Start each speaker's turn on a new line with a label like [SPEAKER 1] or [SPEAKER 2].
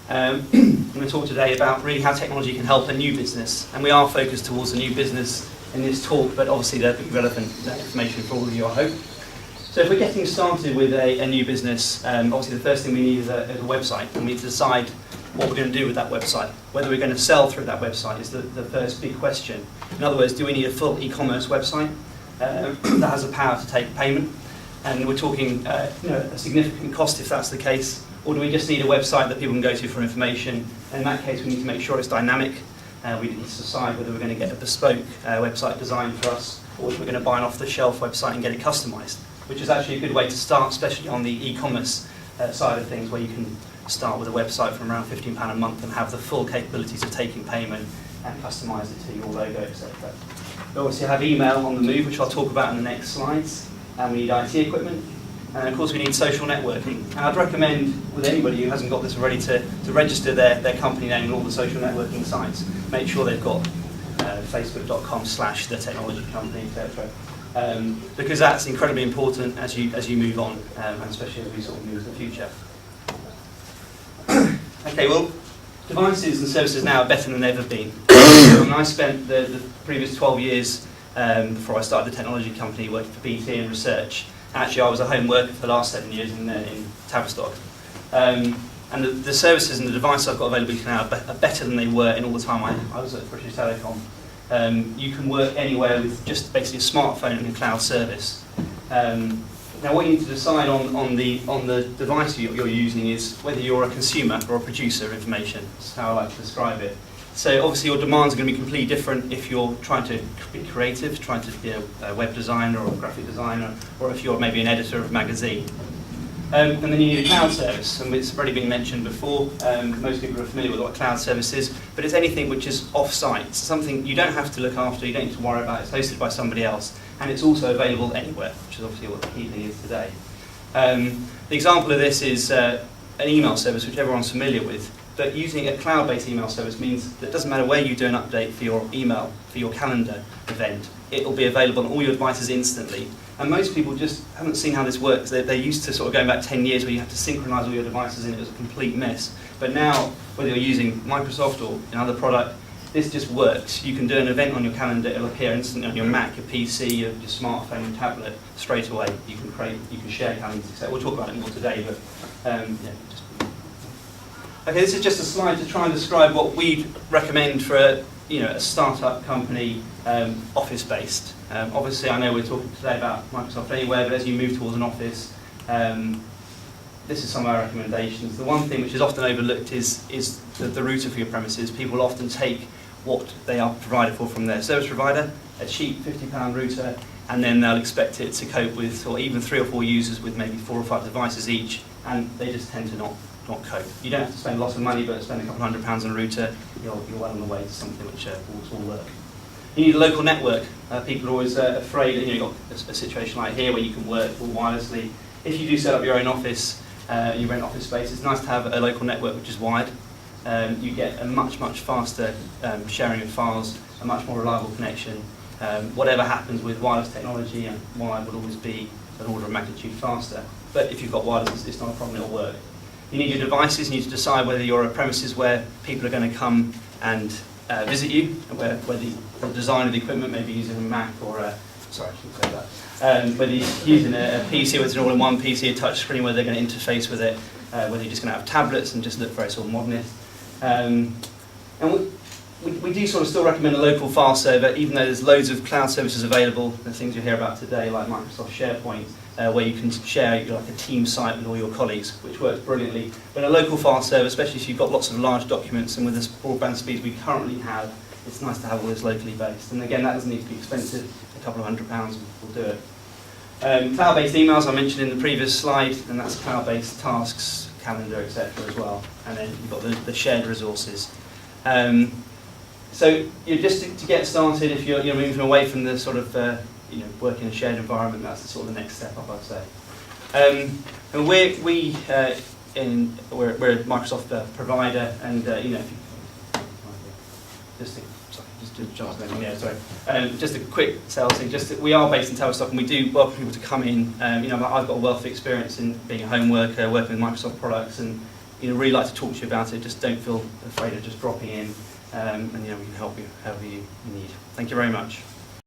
[SPEAKER 1] I'm going to talk today about really how technology can help a new business, and we are focused towards a new business in this talk, but obviously there'll be relevant information for all of you, I hope. So if we're getting started with a new business, obviously the first thing we need is a website, and we need to decide what we're going to do with that website. Whether we're going to sell through that website is the first big question. In other words, do we need a full e-commerce website that has the power to take payment? And we're talking a significant cost if that's the case. Or do we just need a website that people can go to for information? And in that case, we need to make sure it's dynamic. We need to decide whether we're going to get a bespoke website designed for us, or if we're going to buy an off-the-shelf website and get it customized, which is actually a good way to start, especially on the e-commerce side of things, where you can start with a website from around £15 a month and have the full capabilities of taking payment and customize it to your logo, etc. We obviously have email on the move, which I'll talk about in the next slides, and we need IT equipment. And of course we need social networking. And I'd recommend with anybody who hasn't got this already to register their company name in all the social networking sites. Make sure they've got facebook.com/thetechnologycompany, etc. Because that's incredibly important as you move on, and especially as we sort of move to the future. Okay, well, devices and services now are better than they've ever been. And I spent the previous 12 years before I started the technology company working for BT in research. Actually, I was a home worker for the last 7 years in Tavistock. And the services and the devices I've got available now are better than they were in all the time I was at British Telecom. You can work anywhere with just basically a smartphone and a cloud service. Now, what you need to decide on the device you're using is whether you're a consumer or a producer of information. That's how I like to describe it. So obviously your demands are going to be completely different if you're trying to be creative, trying to be a web designer or a graphic designer, or if you're maybe an editor of a magazine. And then you need a cloud service, and it's already been mentioned before. Most people are familiar with what a cloud service is, but it's anything which is off-site. It's something you don't have to look after, you don't need to worry about. It's hosted by somebody else, and it's also available anywhere, which is obviously what the key thing is today. The example of this is an email service, which everyone's familiar with. But using a cloud-based email service means that it doesn't matter where you do an update for your email, for your calendar event, it will be available on all your devices instantly. And most people just haven't seen how this works. They're used to sort of going back 10 years where you have to synchronize all your devices and it was a complete mess. But now, whether you're using Microsoft or another product, this just works. You can do an event on your calendar, it'll appear instantly on your Mac, your PC, your smartphone, your tablet, straight away. You can share calendars, etc. We'll talk about it more today, but Okay, this is just a slide to try and describe what we'd recommend for a startup company, office-based. Obviously, I know we're talking today about Microsoft Anywhere, but as you move towards an office, this is some of our recommendations. The one thing which is often overlooked is the router for your premises. People often take what they are provided for from their service provider, a cheap £50 router, and then they'll expect it to cope with, or even 3 or 4 users with maybe 4 or 5 devices each, and they just tend to not cope. You don't have to spend lots of money, but spend a couple £100 on a router, you're well on the way to something which will work. You need a local network. People are always afraid that you've got a situation like here where you can work all wirelessly. If you do set up your own office, you rent office space, it's nice to have a local network which is wired. You get a much faster sharing of files, a much more reliable connection. Whatever happens with wireless technology, wired will always be an order of magnitude faster. But if you've got wireless, it's not a problem, it'll work. You need your devices. You need to decide whether you're a premises where people are going to come and visit you, where the design of the equipment may be using a Mac or a, sorry, I shouldn't say that, whether you're using a PC, whether it's an all-in-one PC, a touch screen, whether they're going to interface with it, whether you're just going to have tablets and just look very sort of modernist. And we do sort of still recommend a local file server, even though there's loads of cloud services available, the things you'll hear about today, like Microsoft SharePoint, where you can share like a team site with all your colleagues, which works brilliantly. But a local file server, especially if you've got lots of large documents, and with the broadband speeds we currently have, it's nice to have all this locally based. And again, that doesn't need to be expensive. A couple of £100 will do it. Cloud-based emails I mentioned in the previous slide, and that's cloud-based tasks, calendar, etc. as well. And then you've got the shared resources. So just to get started, if you're moving away from the sort of work in a shared environment, that's the sort of the next step up, I'd say. And we're a Microsoft provider, and just a quick sales thing. We are based in Tavistock, and we do welcome people to come in. I've got a wealth of experience in being a home worker, working with Microsoft products, and really like to talk to you about it, just don't feel afraid of just dropping in, and we can help you however you need. Thank you very much.